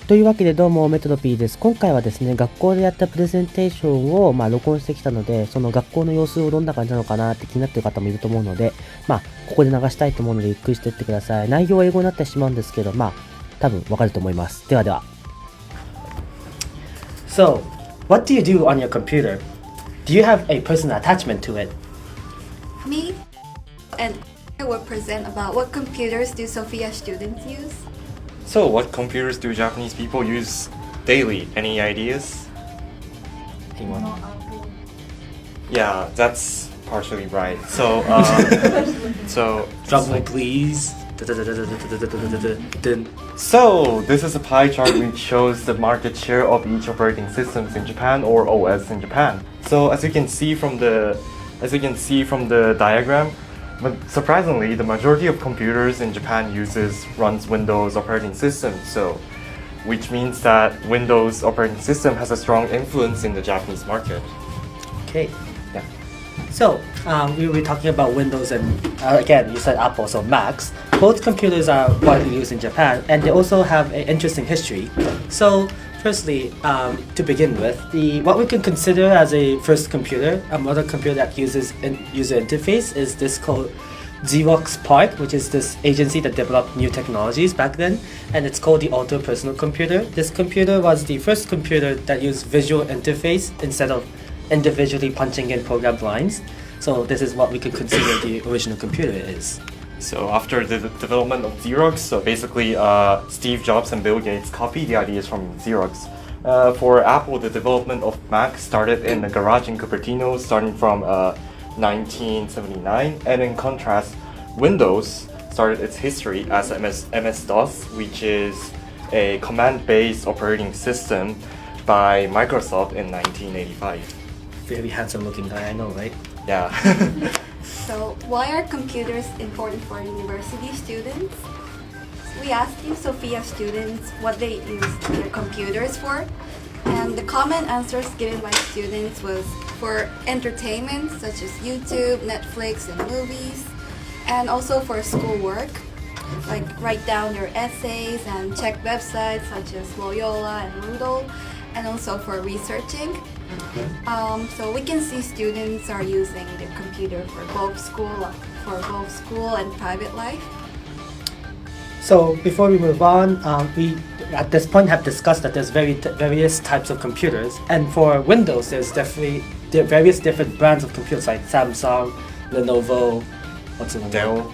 というわけでどうもメトロピーです。今回はですね、学校でやったプレゼンテーションを録音してきたので、その学校の様子をどんな感じなのかなって気になっている方もいると思うので、ここで流したいと思うのでゆっくりしていってください。内容は英語になってしまうんですけど、多分わかると思います。ではでは。So, what do you do on your computer? Do you have a personal attachment to it? Me and I will present about what computers do Sophia students use. So, what computers do Japanese people use daily? Any ideas? Anyone? Yeah, that's partially right. So, Drum roll, please. So this is a pie chart which shows the market share of each operating systems in Japan or OS in Japan. So as you can see from the diagram, but surprisingly, the majority of computers in Japan runs Windows operating system. So, which means that Windows operating system has a strong influence in the Japanese market. Okay. Yeah. So, we will be talking about Windows and again, you said Apple, so Macs. Both computers are widely used in Japan, and they also have an interesting history. So, firstly, to begin with, what we can consider as a first computer, a modern computer that uses user interface, is this called Xerox PARC, which is this agency that developed new technologies back then, and it's called the Auto Personal Computer. This computer was the first computer that used visual interface instead of individually punching in programmed lines. So this is what we could consider the original computer is. So after the development of Xerox, so basically Steve Jobs and Bill Gates copied the ideas from Xerox. For Apple, the development of Mac started in a garage in Cupertino starting from 1979, and in contrast, Windows started its history as MS-DOS, which is a command-based operating system by Microsoft in 1985. Very handsome looking guy, I know, right? Yeah. So, why are computers important for university students? We asked you, Sophia students, what they use their computers for, and the common answers given by students was for entertainment such as YouTube, Netflix, and movies, and also for schoolwork, like write down your essays and check websites such as Loyola and Moodle, and also for researching. So we can see students are using their computer for both school and private life. So before we move on, we at this point have discussed that there's various types of computers, and for Windows there's definitely various different brands of computers like Samsung, Lenovo, Dell,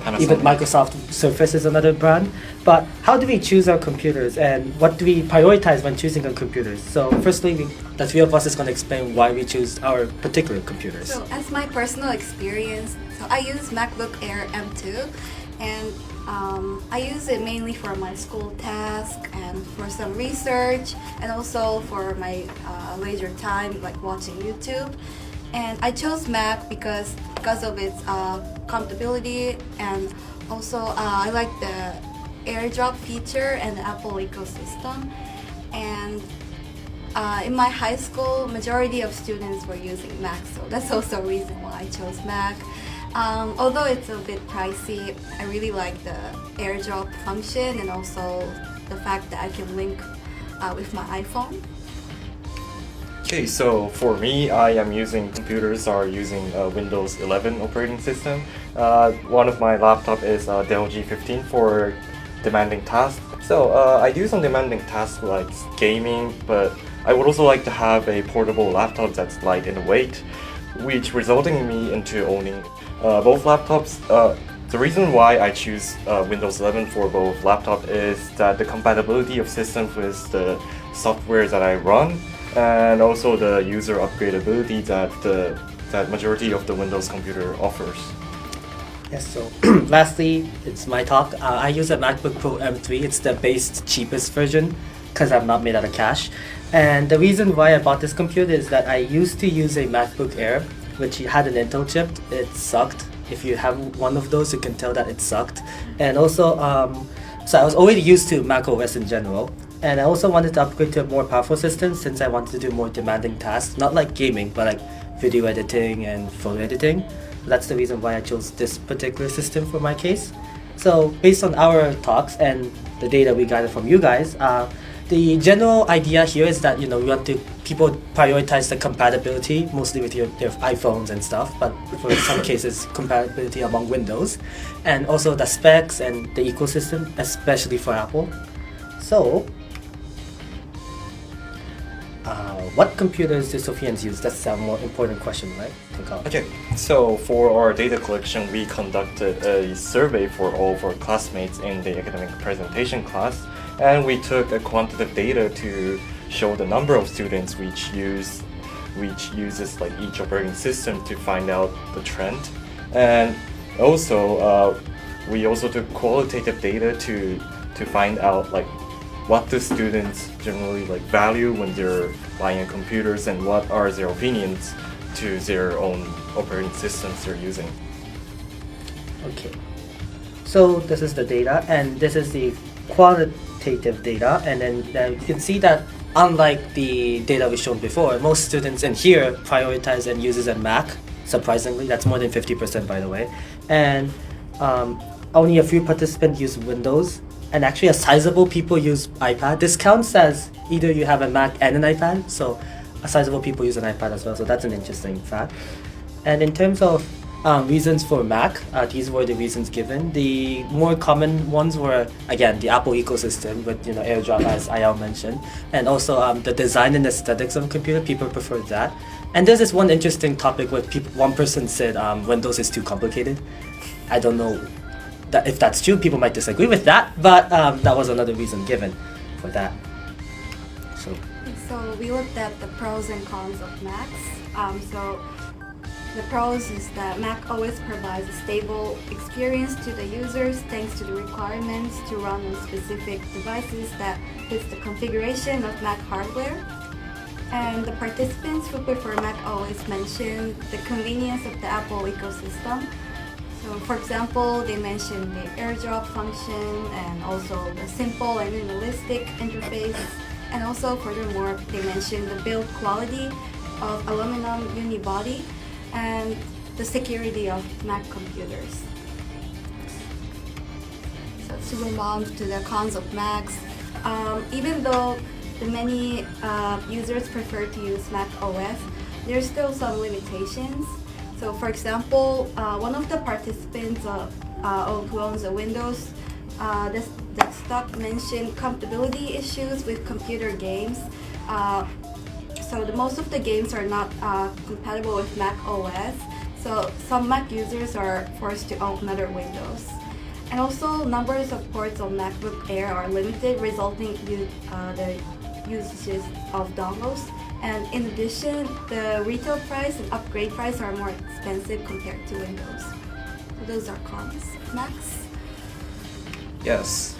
Panasonic. even Microsoft Surface is another brand. But how do we choose our computers, and what do we prioritize when choosing our computers? So firstly, the three of us is going to explain why we choose our particular computers. So as my personal experience, I use MacBook Air M2, and I use it mainly for my school task and for some research, and also for my leisure time, like watching YouTube. And I chose Mac because of its compatibility, and also I like the AirDrop feature and the Apple ecosystem. And in my high school, majority of students were using Mac, so that's also a reason why I chose Mac. Although it's a bit pricey, I really like the AirDrop function, and also the fact that I can link with my iPhone. Okay, so for me, I am using Windows 11 operating system. One of my laptop is Dell G15 for demanding tasks. So I do some demanding tasks like gaming, but I would also like to have a portable laptop that's light in weight, which resulting me into owning both laptops. The reason why I choose Windows 11 for both laptops is that the compatibility of systems with the software that I run, and also the user upgradability that majority of the Windows computer offers. Yes, so lastly, it's my talk. I use a MacBook Pro M3. It's the base cheapest version because I'm not made out of cash. And the reason why I bought this computer is that I used to use a MacBook Air, which had an Intel chip. It sucked. If you have one of those, you can tell that it sucked. And also, so I was already used to Mac OS in general. And I also wanted to upgrade to a more powerful system since I wanted to do more demanding tasks, not like gaming, but like video editing and photo editing. That's the reason why I chose this particular system for my case. So based on our talks and the data we gathered from you guys, the general idea here is that we want to people prioritize the compatibility mostly with their iPhones and stuff, but for some cases compatibility among Windows, and also the specs and the ecosystem, especially for Apple. So, what computers do Sophians use? That's a more important question, right? Okay, so for our data collection, we conducted a survey for all of our classmates in the academic presentation class, and we took a quantitative data to show the number of students which uses like each operating system to find out the trend, and also we also took qualitative data to find out like what the students generally like value when they're buying computers and what are their opinions to their own operating systems they're using. Okay, so this is the data, and this is the qualitative data, and then you can see that unlike the data we shown before, most students in here prioritize and uses a Mac. Surprisingly, that's more than 50% by the way, and only a few participants use Windows, and actually a sizable people use iPad. This counts as either you have a Mac and an iPad, so a sizable people use an iPad as well, so that's an interesting fact. And in terms of reasons for Mac, these were the reasons given. The more common ones were, again, the Apple ecosystem with AirDrop, as Ayao mentioned, and also the design and aesthetics of a computer. People prefer that. And there's this one interesting topic where one person said Windows is too complicated. I don't know if that's true. People might disagree with that, but that was another reason given for that. So we looked at the pros and cons of Macs. So the pros is that Mac always provides a stable experience to the users thanks to the requirements to run on specific devices that fits the configuration of Mac hardware. And the participants who prefer Mac always mention the convenience of the Apple ecosystem. So for example, they mentioned the AirDrop function and also the simple and minimalistic interface. And also furthermore, they mentioned the build quality of aluminum unibody and the security of Mac computers. So to move on to the cons of Macs, even though the many users prefer to use Mac OS, there's still some limitations. So for example, one of the participants who owns a Windows desktop mentioned compatibility issues with computer games. So most of the games are not compatible with Mac OS. So some Mac users are forced to own another Windows. And also numbers of ports on MacBook Air are limited, resulting in the usages of dongles. And in addition, the retail price and upgrade price are more expensive compared to Windows. So those are cons of Macs. Yes.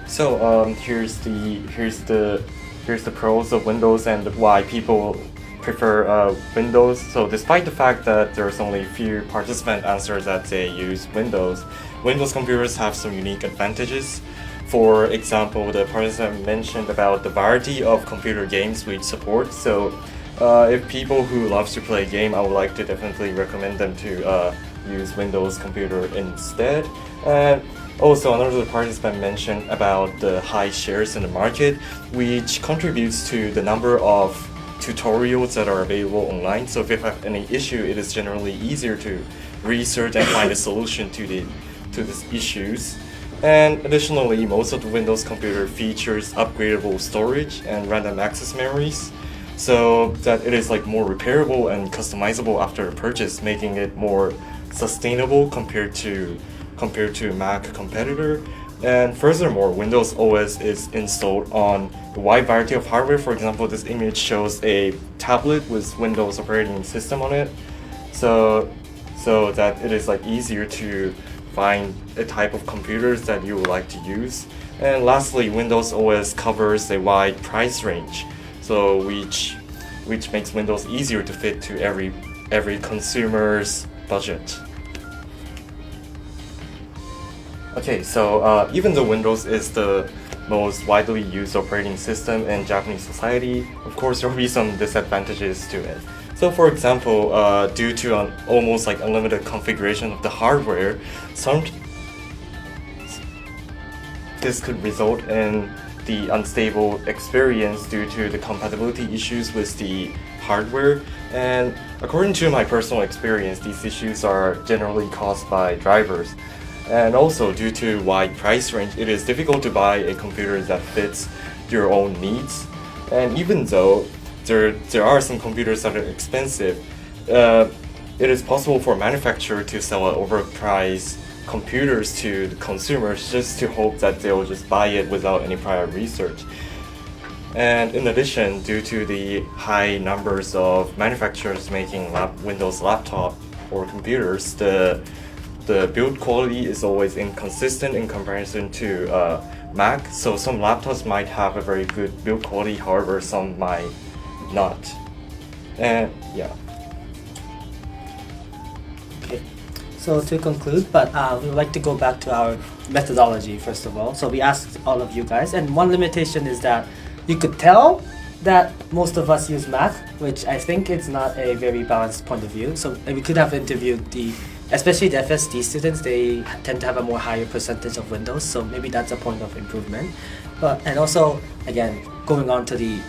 So here's the pros of Windows and why people prefer Windows. So despite the fact that there's only few participant answers that they use Windows computers have some unique advantages. For example, the participant mentioned about the variety of computer games we support. So if people who love to play a game, I would like to definitely recommend them to use Windows computer instead. And also, another participant mentioned about the high shares in the market, which contributes to the number of tutorials that are available online. So if you have any issue, it is generally easier to research and find a solution to these issues. And additionally, most of the Windows computer features upgradable storage and random access memories, so that it is like more repairable and customizable after purchase, making it more sustainable compared to Mac competitor. And furthermore, Windows OS is installed on a wide variety of hardware. For example, this image shows a tablet with Windows operating system on it, so that it is like easier to find a type of computers that you would like to use. And lastly, Windows OS covers a wide price range, so which makes Windows easier to fit to every consumer's budget. Okay, so even though Windows is the most widely used operating system in Japanese society, of course there will be some disadvantages to it. So for example, due to an almost like unlimited configuration of the hardware, this could result in the unstable experience due to the compatibility issues with the hardware. And according to my personal experience, these issues are generally caused by drivers. And also, due to wide price range, it is difficult to buy a computer that fits your own needs. And even though there are some computers that are expensive, it is possible for a manufacturer to sell overpriced computers to the consumers just to hope that they'll just buy it without any prior research. And in addition, due to the high numbers of manufacturers making Windows laptop or computers, the build quality is always inconsistent in comparison to Mac. So some laptops might have a very good build quality, however, some might not. And yeah. Okay. So to conclude, but we would like to go back to our methodology first of all. So we asked all of you guys, and one limitation is that you could tell that most of us use Mac, which I think it's not a very balanced point of view. So we could have interviewed especially the FSD students, they tend to have a more higher percentage of Windows, so maybe that's a point of improvement. And also, again, going on to the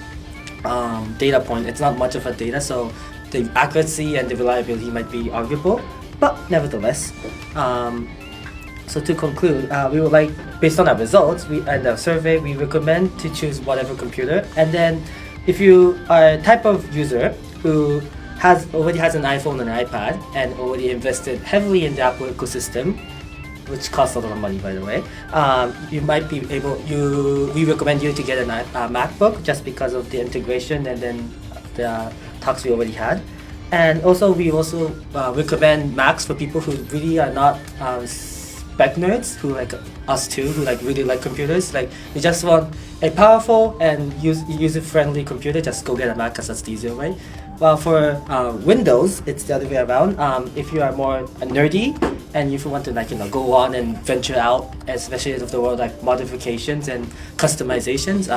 data point, it's not much of a data, so the accuracy and the reliability might be arguable, but nevertheless. So to conclude, we would like, based on our results and the survey, we recommend to choose whatever computer. And then if you are a type of user who already has an iPhone and an iPad and already invested heavily in the Apple ecosystem, which costs a lot of money by the way, you might be able, we recommend you to get a MacBook just because of the integration and then the talks we already had. And also we also recommend Macs for people who really are not spec nerds, who like us too, who like really like computers. Like you just want a powerful and user-friendly computer, just go get a Mac because that's the easier way. Well, for Windows, it's the other way around. If you are more nerdy and if you want to go on and venture out, especially of the world like modifications and customizations,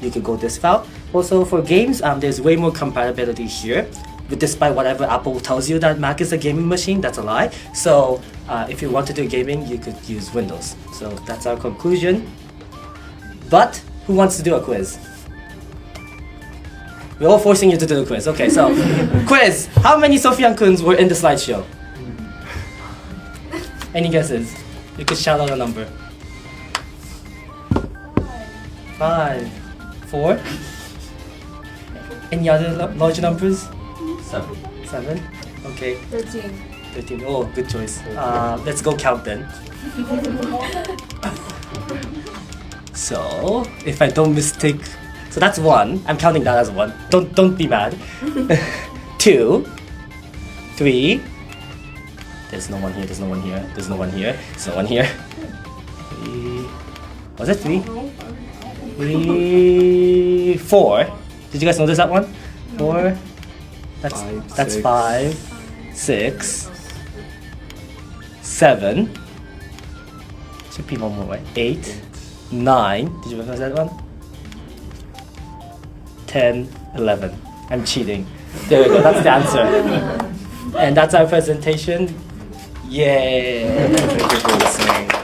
you could go this route. Also for games, there's way more compatibility here. But despite whatever Apple tells you that Mac is a gaming machine, that's a lie. So if you want to do gaming, you could use Windows. So that's our conclusion. But who wants to do a quiz? We're all forcing you to do a quiz. Okay, so quiz. How many Sophia-kuns were in the slideshow? Any guesses? You could shout out a number. 5. 4. Any other large numbers? 7. Okay. 13. Oh, good choice. Let's go count then. So, if I don't mistake, so that's 1. I'm counting that as 1. Don't be mad. 2, 3. There's no one here. There's no one here. There's no one here. There's no one here. 3. Was it 3? 3, 4. Did you guys notice that one? 4. That's 5, 6, 7. Should be one more way. 8, 9. Did you recognize that one? 10, 11. I'm cheating. There we go. That's the answer. And that's our presentation. Yay! Thank you for listening.